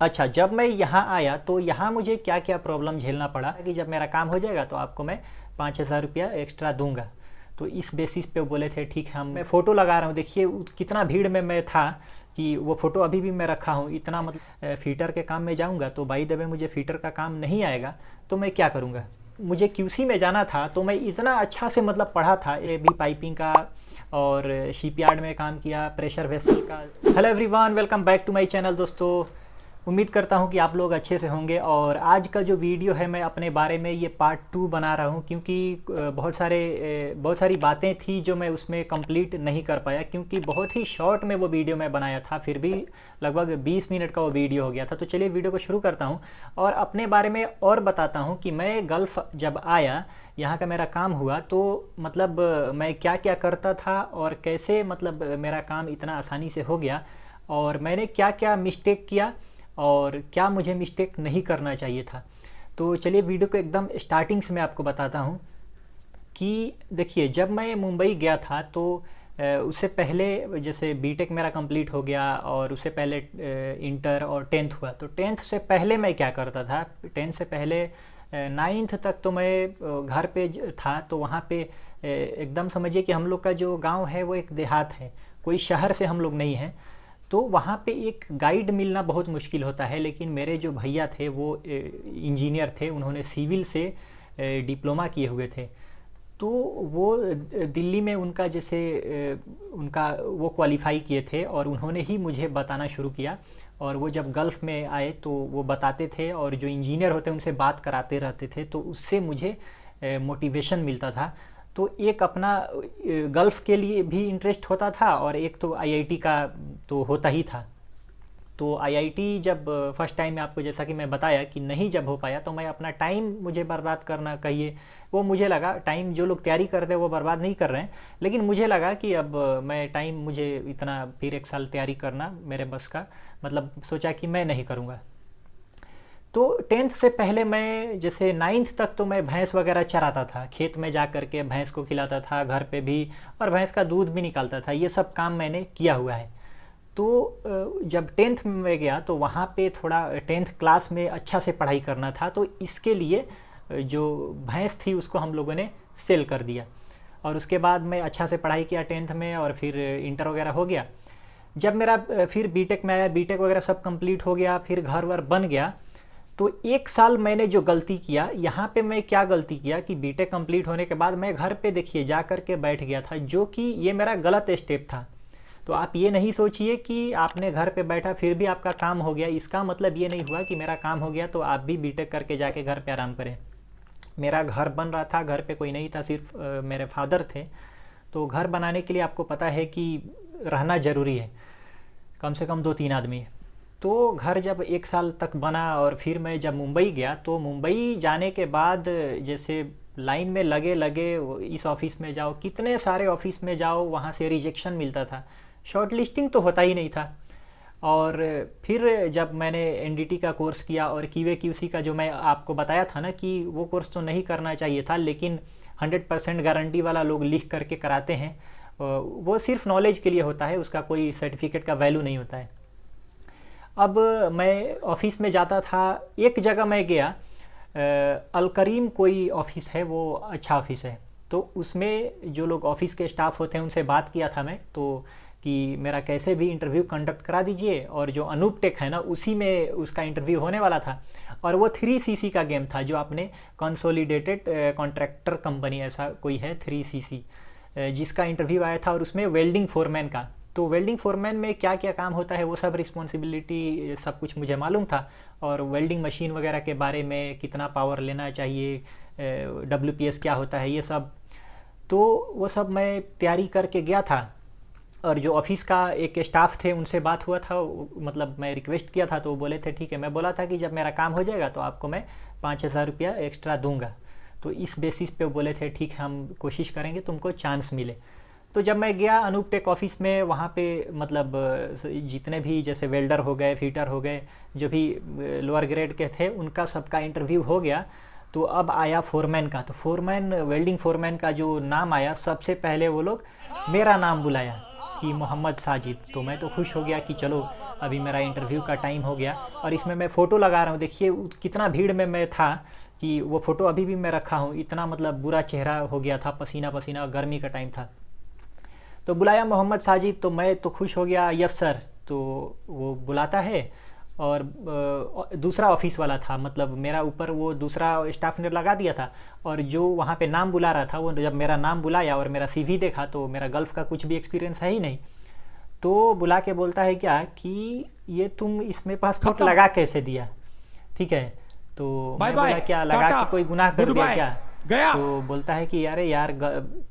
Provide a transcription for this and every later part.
अच्छा, जब मैं यहाँ आया तो यहाँ मुझे क्या क्या प्रॉब्लम झेलना पड़ा कि जब मेरा काम हो जाएगा तो आपको मैं 5,000 रुपया एक्स्ट्रा दूंगा। तो इस बेसिस पे वो बोले थे ठीक है, हम मैं फ़ोटो लगा रहा हूँ, देखिए कितना भीड़ में मैं था कि वो फ़ोटो अभी भी मैं रखा हूँ। इतना मतलब फ़ीटर के काम में जाऊँगा तो बाई द वे मुझे फ़ीटर का काम नहीं आएगा तो मैं क्या करूँगा। मुझे क्यूसी में जाना था तो मैं इतना अच्छा से मतलब पढ़ा था, ये भी पाइपिंग का और शिपयार्ड में काम किया, प्रेशर वेसल का। Hello everyone, welcome back to my channel. दोस्तों, उम्मीद करता हूँ कि आप लोग अच्छे से होंगे। और आज का जो वीडियो है मैं अपने बारे में ये पार्ट 2 बना रहा हूँ, क्योंकि बहुत सारी बातें थी जो मैं उसमें कंप्लीट नहीं कर पाया, क्योंकि बहुत ही शॉर्ट में वो वीडियो मैं बनाया था, फिर भी लगभग 20 मिनट का वो वीडियो हो गया था। तो चलिए वीडियो को शुरू करता हूँ और अपने बारे में और बताता हूँ कि मैं गल्फ़ जब आया, यहाँ का मेरा काम हुआ तो मतलब मैं क्या क्या करता था और कैसे मतलब मेरा काम इतना आसानी से हो गया, और मैंने क्या क्या मिस्टेक किया और क्या मुझे मिस्टेक नहीं करना चाहिए था। तो चलिए वीडियो को एकदम स्टार्टिंग से मैं आपको बताता हूँ कि देखिए, जब मैं मुंबई गया था तो उससे पहले जैसे बीटेक मेरा कंप्लीट हो गया और उससे पहले इंटर और टेंथ हुआ। तो टेंथ से पहले मैं क्या करता था, टेंथ से पहले नाइन्थ तक तो मैं घर पे था। तो वहाँ पे एकदम समझिए कि हम लोग का जो गांव है वो एक देहात है, कोई शहर से हम लोग नहीं हैं। तो वहाँ पे एक गाइड मिलना बहुत मुश्किल होता है, लेकिन मेरे जो भैया थे वो इंजीनियर थे, उन्होंने सिविल से डिप्लोमा किए हुए थे। तो वो दिल्ली में उनका जैसे उनका वो क्वालिफाई किए थे और उन्होंने ही मुझे बताना शुरू किया। और वो जब गल्फ़ में आए तो वो बताते थे, और जो इंजीनियर होते हैं उनसे बात कराते रहते थे, तो उससे मुझे मोटिवेशन मिलता था। तो एक अपना गल्फ़ के लिए भी इंटरेस्ट होता था और एक तो आईआईटी का तो होता ही था। तो आईआईटी जब फर्स्ट टाइम में आपको जैसा कि मैं बताया कि नहीं जब हो पाया, तो मैं अपना टाइम मुझे बर्बाद करना कहिए, वो मुझे लगा टाइम जो लोग तैयारी करते हैं वो बर्बाद नहीं कर रहे हैं, लेकिन मुझे लगा कि अब मैं टाइम मुझे इतना फिर एक साल तैयारी करना मेरे बस का, मतलब सोचा कि मैं नहीं करूँगा। तो टेंथ से पहले मैं जैसे नाइन्थ तक तो मैं भैंस वगैरह चराता था, खेत में जा कर के भैंस को खिलाता था घर पे भी, और भैंस का दूध भी निकालता था। ये सब काम मैंने किया हुआ है। तो जब टेंथ में गया तो वहाँ पे थोड़ा टेंथ क्लास में अच्छा से पढ़ाई करना था, तो इसके लिए जो भैंस थी उसको हम लोगों ने सेल कर दिया। और उसके बाद मैं अच्छा से पढ़ाई किया टेंथ में, और फिर इंटर वगैरह हो गया। जब मेरा फिर बीटेक में आया, बीटेक वगैरह सब कंप्लीट हो गया, फिर घर वर बन गया। तो एक साल मैंने जो गलती किया यहाँ पे, मैं क्या गलती किया कि बीटेक कंप्लीट होने के बाद मैं घर पे देखिए जा कर के बैठ गया था, जो कि ये मेरा गलत स्टेप था। तो आप ये नहीं सोचिए कि आपने घर पे बैठा फिर भी आपका काम हो गया, इसका मतलब ये नहीं हुआ कि मेरा काम हो गया तो आप भी बीटेक करके जाके घर पे आराम करें। मेरा घर बन रहा था, घर पे कोई नहीं था, सिर्फ मेरे फादर थे। तो घर बनाने के लिए आपको पता है कि रहना ज़रूरी है, कम से कम 2-3 आदमी। तो घर जब एक साल तक बना और फिर मैं जब मुंबई गया, तो मुंबई जाने के बाद जैसे लाइन में लगे लगे इस ऑफ़िस में जाओ, कितने सारे ऑफ़िस में जाओ, वहाँ से रिजेक्शन मिलता था, शॉर्ट लिस्टिंग तो होता ही नहीं था। और फिर जब मैंने एनडीटी का कोर्स किया और क्यूए क्यूसी का जो मैं आपको बताया था ना कि वो कोर्स तो नहीं करना चाहिए था, लेकिन 100% गारंटी वाला लोग लिख करके कराते हैं, वो सिर्फ नॉलेज के लिए होता है, उसका कोई सर्टिफिकेट का वैल्यू नहीं होता है। अब मैं ऑफिस में जाता था, एक जगह मैं गया, अल करीम कोई ऑफिस है, वो अच्छा ऑफिस है। तो उसमें जो लोग ऑफिस के स्टाफ होते हैं उनसे बात किया था मैं, तो कि मेरा कैसे भी इंटरव्यू कंडक्ट करा दीजिए। और जो अनूप टेक है ना, उसी में उसका इंटरव्यू होने वाला था। और वो 3CC का गेम था, जो आपने कंसोलिडेटेड कॉन्ट्रैक्टर कंपनी ऐसा कोई है 3CC, जिसका इंटरव्यू आया था, और उसमें वेल्डिंग फोरमैन का। तो वेल्डिंग फोरमैन में क्या क्या काम होता है वो सब रिस्पॉन्सिबिलिटी सब कुछ मुझे मालूम था, और वेल्डिंग मशीन वगैरह के बारे में कितना पावर लेना चाहिए, WPS क्या होता है, ये सब। तो वो सब मैं तैयारी करके गया था। और जो ऑफिस का एक स्टाफ थे उनसे बात हुआ था, मतलब मैं रिक्वेस्ट किया था तो वो बोले थे ठीक है। मैं बोला था कि जब मेरा काम हो जाएगा तो आपको मैं 5,000 रुपया एक्स्ट्रा दूंगा। तो इस बेसिस पे वो बोले थे ठीक है, हम कोशिश करेंगे तुमको चांस मिले। तो जब मैं गया अनूप टेक ऑफिस में, वहाँ पे मतलब जितने भी जैसे वेल्डर हो गए, फिटर हो गए, जो भी लोअर ग्रेड के थे, उनका सबका इंटरव्यू हो गया। तो अब आया फोरमैन का। तो फोरमैन, वेल्डिंग फोरमैन का जो नाम आया, सबसे पहले वो लोग मेरा नाम बुलाया कि मोहम्मद साजिद। तो मैं तो खुश हो गया कि चलो अभी मेरा इंटरव्यू का टाइम हो गया और इसमें मैं फ़ोटो लगा रहा हूँ। देखिए कितना भीड़ में मैं था कि वो फ़ोटो अभी भी मैं रखा हूँ। इतना मतलब बुरा चेहरा हो गया था, पसीना पसीना, गर्मी का टाइम था। तो बुलाया मोहम्मद साजिद, तो मैं तो खुश हो गया, यस सर। तो वो बुलाता है और दूसरा ऑफिस वाला था, मतलब मेरा ऊपर वो दूसरा स्टाफ ने लगा दिया था। और जो वहाँ पे नाम बुला रहा था, वो जब मेरा नाम बुलाया और मेरा सीवी देखा तो मेरा गल्फ़ का कुछ भी एक्सपीरियंस है ही नहीं। तो बुला के बोलता है क्या कि ये तुम इसमें पासपोर्ट खत्म। लगा कैसे दिया, ठीक है। तो बाय मैं बाय बोला क्या लगा टाटा के कोई गुनाह कर गुड दिया बाय क्या। गया। तो बोलता है कि अरे यार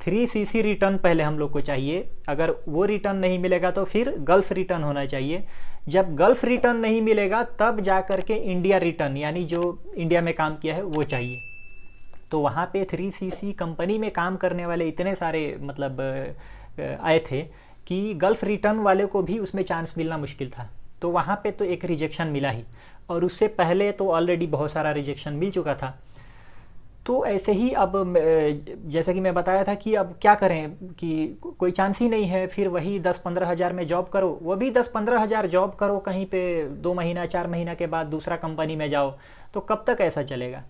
3CC रिटर्न पहले हम लोग को चाहिए, अगर वो रिटर्न नहीं मिलेगा तो फिर गल्फ़ रिटर्न होना चाहिए। जब गल्फ़ रिटर्न नहीं मिलेगा तब जा कर के इंडिया रिटर्न, यानी जो इंडिया में काम किया है वो चाहिए। तो वहाँ पे 3CC कंपनी में काम करने वाले इतने सारे मतलब आए थे कि गल्फ़ रिटर्न वाले को भी उसमें चांस मिलना मुश्किल था। तो वहाँ पे तो एक रिजेक्शन मिला ही, और उससे पहले तो ऑलरेडी बहुत सारा रिजेक्शन मिल चुका था। तो ऐसे ही अब जैसे कि मैं बताया था कि अब क्या करें कि कोई चांस ही नहीं है, फिर वही 10-15 हज़ार में जॉब करो, वो भी 10-15 हज़ार जॉब करो कहीं पे 2 महीना 4 महीना के बाद दूसरा कंपनी में जाओ, तो कब तक ऐसा चलेगा।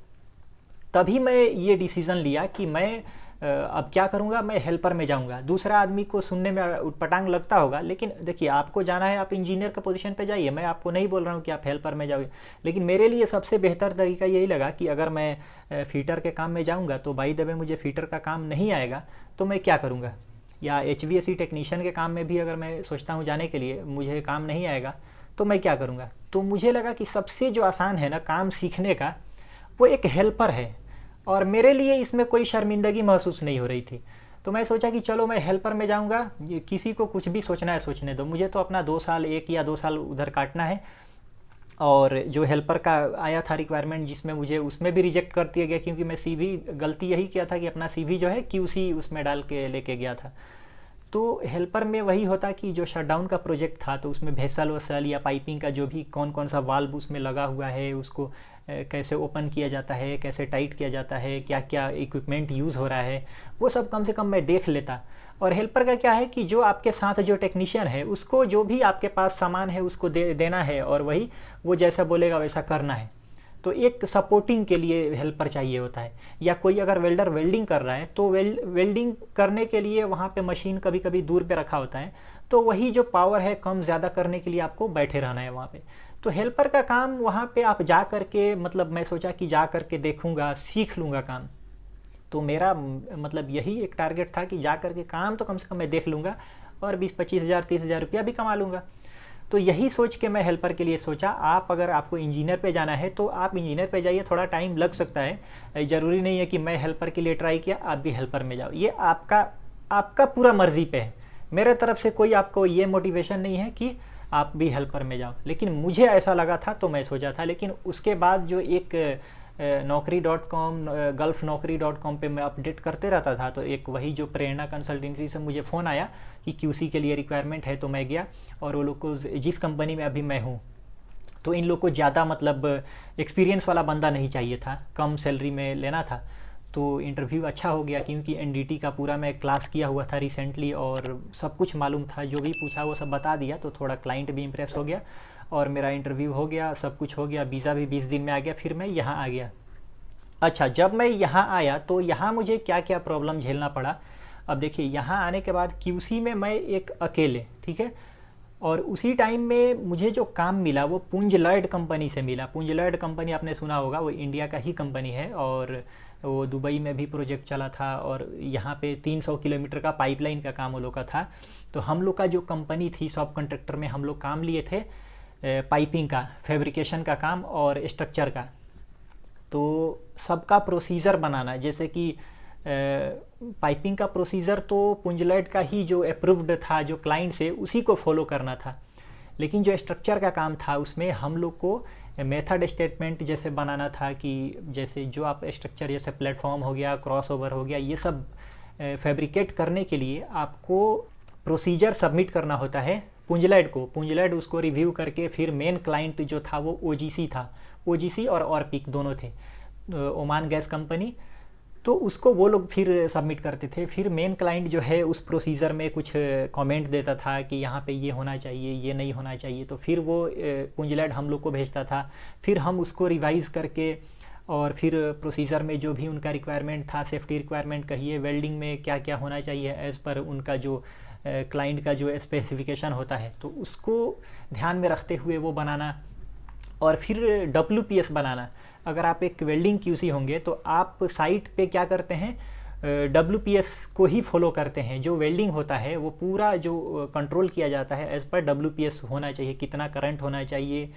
तभी मैं ये डिसीज़न लिया कि मैं अब क्या करूँगा, मैं हेल्पर में जाऊँगा। दूसरा आदमी को सुनने में उटपटांग लगता होगा, लेकिन देखिए आपको जाना है, आप इंजीनियर का पोजीशन पे जाइए, मैं आपको नहीं बोल रहा हूँ कि आप हेल्पर में जाओगे। लेकिन मेरे लिए सबसे बेहतर तरीका यही लगा कि अगर मैं फीटर के काम में जाऊँगा तो बाई द वे मुझे फीटर का काम नहीं आएगा तो मैं क्या करूँगा, या HVAC टेक्नीशियन के काम में भी अगर मैं सोचता हूँ जाने के लिए, मुझे काम नहीं आएगा तो मैं क्या करूँगा। तो मुझे लगा कि सबसे जो आसान है ना काम सीखने का, वो एक हेल्पर है, और मेरे लिए इसमें कोई शर्मिंदगी महसूस नहीं हो रही थी। तो मैं सोचा कि चलो मैं हेल्पर में जाऊंगा, किसी को कुछ भी सोचना है सोचने दो, मुझे तो अपना 2 साल 1 या 2 साल उधर काटना है। और जो हेल्पर का आया था रिक्वायरमेंट जिसमें मुझे, उसमें भी रिजेक्ट कर दिया गया, क्योंकि मैं CV गलती यही किया था कि अपना CV जो है QC उसमें डाल के लेके गया था। तो हेल्पर में वही होता कि जो शटडाउन का प्रोजेक्ट था तो उसमें वेसल वसल या पाइपिंग का जो भी कौन कौन सा वाल्व उसमें लगा हुआ है, उसको कैसे ओपन किया जाता है, कैसे टाइट किया जाता है, क्या क्या इक्विपमेंट यूज़ हो रहा है, वो सब कम से कम मैं देख लेता। और हेल्पर का क्या है कि जो आपके साथ जो टेक्नीशियन है उसको जो भी आपके पास सामान है उसको देना है, और वही वो जैसा बोलेगा वैसा करना है। तो एक सपोर्टिंग के लिए हेल्पर चाहिए होता है। या कोई अगर वेल्डर वेल्डिंग कर रहा है तो वेल्डिंग करने के लिए वहाँ पे मशीन कभी कभी दूर पे रखा होता है, तो वही जो पावर है कम ज़्यादा करने के लिए आपको बैठे रहना है वहाँ पे। तो हेल्पर का काम वहाँ पे आप जा करके, मतलब मैं सोचा कि जा करके देखूँगा, सीख लूँगा काम। तो मेरा मतलब यही एक टारगेट था कि जा करके काम तो कम से कम मैं देख लूँगा और 20-25 हज़ार 30 हज़ार रुपया भी कमा लूँगा। तो यही सोच के मैं हेल्पर के लिए सोचा। आप अगर आपको इंजीनियर पे जाना है तो आप इंजीनियर पे जाइए, थोड़ा टाइम लग सकता है, ज़रूरी नहीं है कि मैं हेल्पर के लिए ट्राई किया आप भी हेल्पर में जाओ, ये आपका पूरा मर्जी पे है। मेरे तरफ से कोई आपको ये मोटिवेशन नहीं है कि आप भी हेल्पर में जाओ, लेकिन मुझे ऐसा लगा था तो मैं सोचा था। लेकिन उसके बाद जो एक Naukri.com gulfnaukri.com पे मैं अपडेट करते रहता था, तो एक वही जो प्रेरणा कंसल्टेंसी से मुझे फ़ोन आया कि QC के लिए रिक्वायरमेंट है, तो मैं गया। और वो लोग को, जिस कंपनी में अभी मैं हूँ, तो इन लोग को ज़्यादा मतलब एक्सपीरियंस वाला बंदा नहीं चाहिए था, कम सैलरी में लेना था। तो इंटरव्यू अच्छा हो गया क्योंकि NDT का पूरा मैं क्लास किया हुआ था रिसेंटली और सब कुछ मालूम था, जो भी पूछा वो सब बता दिया। तो थोड़ा क्लाइंट भी इम्प्रेस हो गया और मेरा इंटरव्यू हो गया, सब कुछ हो गया, वीज़ा भी 20 दिन में आ गया, फिर मैं यहाँ आ गया। अच्छा, जब मैं यहाँ आया तो यहाँ मुझे क्या क्या प्रॉब्लम झेलना पड़ा। अब देखिए यहाँ आने के बाद QC में मैं एक अकेले, ठीक है, और उसी टाइम में मुझे जो काम मिला वो पुंज लॉयड कंपनी से मिला। पुंज लॉयड कंपनी आपने सुना होगा, वो इंडिया का ही कंपनी है और वो दुबई में भी प्रोजेक्ट चला था, और यहाँ पे 300 किलोमीटर का पाइपलाइन का काम वो लोग का था। तो हम लोग का जो कंपनी थी सब कॉन्ट्रैक्टर में, हम लोग काम लिए थे पाइपिंग का, फैब्रिकेशन का काम और स्ट्रक्चर का। तो सबका प्रोसीजर बनाना, जैसे कि पाइपिंग का प्रोसीजर तो पुंज लॉयड का ही जो अप्रूव्ड था जो क्लाइंट से, उसी को फॉलो करना था। लेकिन जो स्ट्रक्चर का काम था उसमें हम लोग को मेथड स्टेटमेंट जैसे बनाना था कि जैसे जो आप स्ट्रक्चर जैसे प्लेटफॉर्म हो गया, क्रॉस ओवर हो गया, ये सब फैब्रिकेट करने के लिए आपको प्रोसीजर सबमिट करना होता है पुंज लॉयड को। पुंज लॉयड उसको रिव्यू करके फिर मेन क्लाइंट जो था वो OGC था, OGC और ऑरपिक दोनों थे, ओमान गैस कंपनी। तो उसको वो लोग फिर सबमिट करते थे। फिर मेन क्लाइंट जो है उस प्रोसीजर में कुछ कमेंट देता था कि यहाँ पे ये होना चाहिए, ये नहीं होना चाहिए, तो फिर वो पुंजलैंड हम लोग को भेजता था। फिर हम उसको रिवाइज़ करके और फिर प्रोसीजर में जो भी उनका रिक्वायरमेंट था, सेफ्टी रिक्वायरमेंट कहिए, वेल्डिंग में क्या क्या होना चाहिए एज़ पर उनका जो क्लाइंट का जो स्पेसिफिकेशन होता है, तो उसको ध्यान में रखते हुए वो बनाना। और फिर WPS बनाना। अगर आप एक वेल्डिंग QC होंगे तो आप साइट पे क्या करते हैं, WPS को ही फॉलो करते हैं। जो वेल्डिंग होता है वो पूरा जो कंट्रोल किया जाता है एज़ पर WPS होना चाहिए, कितना करंट होना चाहिए,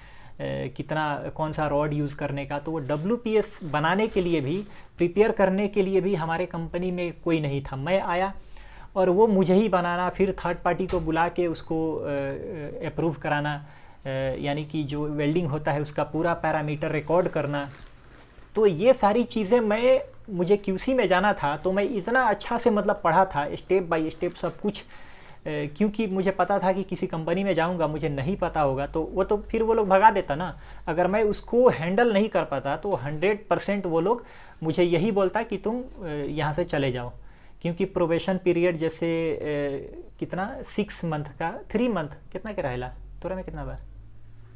कितना कौन सा रॉड यूज़ करने का। तो वो WPS बनाने के लिए भी, प्रिपेयर करने के लिए भी हमारे कंपनी में कोई नहीं था। मैं आया और वो मुझे ही बनाना, फिर थर्ड पार्टी को बुला के उसको अप्रूव कराना, यानी कि जो वेल्डिंग होता है उसका पूरा पैरामीटर रिकॉर्ड करना। तो ये सारी चीज़ें मुझे QC में जाना था, तो मैं इतना अच्छा से मतलब पढ़ा था स्टेप बाय स्टेप सब कुछ, क्योंकि मुझे पता था कि किसी कंपनी में जाऊंगा, मुझे नहीं पता होगा तो वो तो फिर वो लोग भगा देता ना। अगर मैं उसको हैंडल नहीं कर पाता तो 100% वो लोग मुझे यही बोलता कि तुम यहाँ से चले जाओ। क्योंकि प्रोबेशन पीरियड जैसे कितना 6 मंथ का, 3 मंथ कितना क्या रहेला तोरा में कितना बार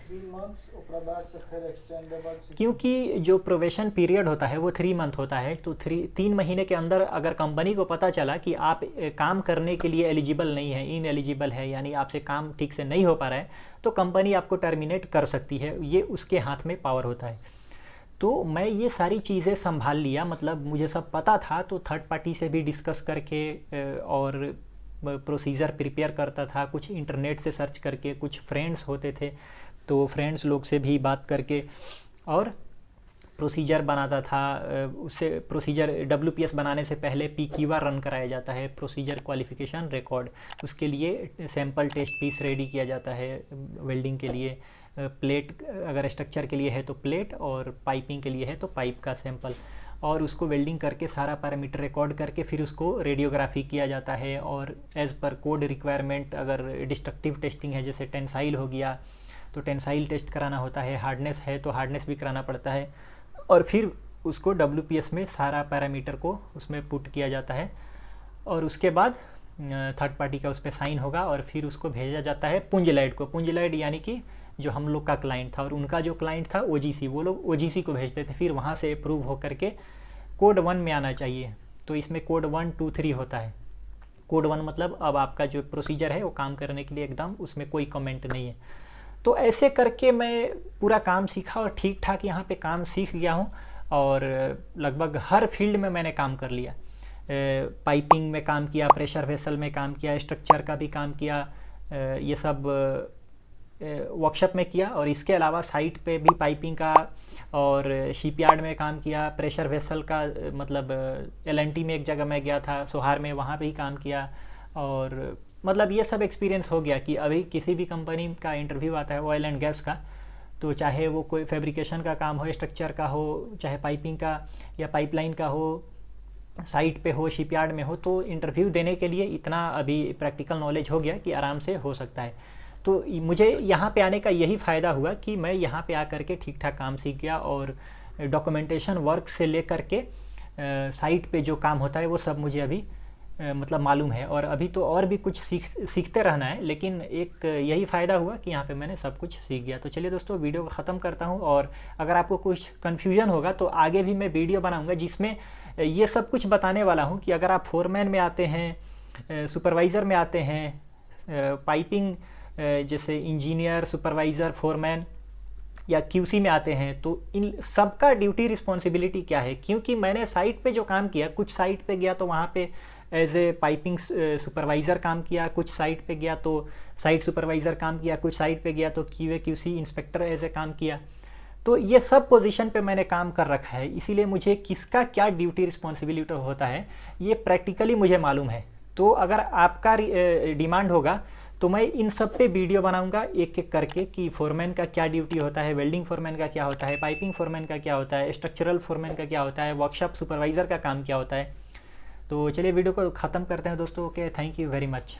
3 months ओकरा बाद से फिर एक्सटेंडेबल, क्योंकि जो प्रोबेशन पीरियड होता है वो 3 मंथ होता है। तो 3 महीने के अंदर अगर कंपनी को पता चला कि आप काम करने के लिए एलिजिबल नहीं है, इन एलिजिबल है, यानी आपसे काम ठीक से नहीं हो पा रहा है, तो कंपनी आपको टर्मिनेट कर सकती है। ये उसके हाथ में पावर होता है। तो मैं ये सारी चीज़ें संभाल लिया, मतलब मुझे सब पता था। तो थर्ड पार्टी से भी डिस्कस करके और प्रोसीजर प्रिपेयर करता था, कुछ इंटरनेट से सर्च करके, कुछ फ्रेंड्स होते थे तो फ्रेंड्स लोग से भी बात करके और प्रोसीजर बनाता था। उससे प्रोसीजर WPS बनाने से पहले PQR रन कराया जाता है, प्रोसीजर क्वालिफिकेशन रिकॉर्ड। उसके लिए सैम्पल टेस्ट पीस रेडी किया जाता है वेल्डिंग के लिए। प्लेट अगर स्ट्रक्चर के लिए है तो प्लेट, और पाइपिंग के लिए है तो पाइप का सैंपल, और उसको वेल्डिंग करके सारा पैरामीटर रिकॉर्ड करके फिर उसको रेडियोग्राफी किया जाता है। और एज़ पर कोड रिक्वायरमेंट अगर डिस्ट्रक्टिव टेस्टिंग है, जैसे टेंसाइल हो गया तो टेंसाइल टेस्ट कराना होता है, हार्डनेस है तो हार्डनेस भी कराना पड़ता है। और फिर उसको WPS में सारा पैरामीटर को उसमें पुट किया जाता है, और उसके बाद थर्ड पार्टी का उस पर साइन होगा और फिर उसको भेजा जाता है पुंजलैंड को। पुंजलैंड यानी कि जो हम लोग का क्लाइंट था, और उनका जो क्लाइंट था OGC, वो लोग OGC को भेजते थे। फिर वहाँ से अप्रूव हो करके कोड 1 में आना चाहिए। तो इसमें कोड 1, 2, 3 होता है। कोड 1 मतलब अब आपका जो प्रोसीजर है वो काम करने के लिए एकदम उसमें कोई कमेंट नहीं है। तो ऐसे करके मैं पूरा काम सीखा और ठीक ठाक यहाँ पे काम सीख गया हूँ, और लगभग हर फील्ड में मैंने काम कर लिया। पाइपिंग में काम किया, प्रेशर वेसल में काम किया, स्ट्रक्चर का भी काम किया, ये सब वर्कशॉप में किया। और इसके अलावा साइट पे भी पाइपिंग का और शिपयार्ड में काम किया। प्रेशर वेसल का मतलब LNT में एक जगह मैं गया था, सोहार में, वहाँ भी काम किया। और मतलब ये सब एक्सपीरियंस हो गया कि अभी किसी भी कंपनी का इंटरव्यू आता है ऑयल एंड गैस का, तो चाहे वो कोई फैब्रिकेशन का काम हो, स्ट्रक्चर का हो, चाहे पाइपिंग का या पाइपलाइन का हो, साइट पे हो, शिपयार्ड में हो, तो इंटरव्यू देने के लिए इतना अभी प्रैक्टिकल नॉलेज हो गया कि आराम से हो सकता है। तो मुझे यहाँ पे आने का यही फ़ायदा हुआ कि मैं यहाँ पे आकर के ठीक ठाक काम सीख गया, और डॉक्यूमेंटेशन वर्क से लेकर के साइट पे जो काम होता है वो सब मुझे अभी मतलब मालूम है। और अभी तो और भी कुछ सीखते रहना है, लेकिन एक यही फ़ायदा हुआ कि यहाँ पे मैंने सब कुछ सीख गया। तो चलिए दोस्तों, वीडियो को ख़त्म करता हूँ। और अगर आपको कुछ कन्फ्यूजन होगा तो आगे भी मैं वीडियो बनाऊँगा जिसमें ये सब कुछ बताने वाला हूँ कि अगर आप फोरमैन में आते हैं, सुपरवाइज़र में आते हैं, पाइपिंग जैसे इंजीनियर, सुपरवाइज़र, फोरमैन या QC में आते हैं, तो इन सबका ड्यूटी रिस्पॉन्सिबिलिटी क्या है। क्योंकि मैंने साइट पे जो काम किया, कुछ साइट पे गया तो वहाँ पे एज ए पाइपिंग सुपरवाइज़र काम किया, कुछ साइट पे गया तो साइट सुपरवाइज़र काम किया, कुछ साइट पे गया तो QA QC inspector as a काम किया। तो ये सब पोजीशन पे मैंने काम कर रखा है, इसीलिए मुझे किसका क्या ड्यूटी रिस्पॉन्सिबिलिटी होता है ये प्रैक्टिकली मुझे मालूम है। तो अगर आपका डिमांड होगा तो मैं इन सब पे वीडियो बनाऊंगा एक एक करके कि फोरमैन का क्या ड्यूटी होता है, वेल्डिंग फोरमैन का क्या होता है, पाइपिंग फोरमैन का क्या होता है, स्ट्रक्चरल फोरमैन का क्या होता है, वर्कशॉप सुपरवाइज़र का काम क्या होता है। तो चलिए वीडियो को ख़त्म करते हैं दोस्तों। Okay, thank you very much.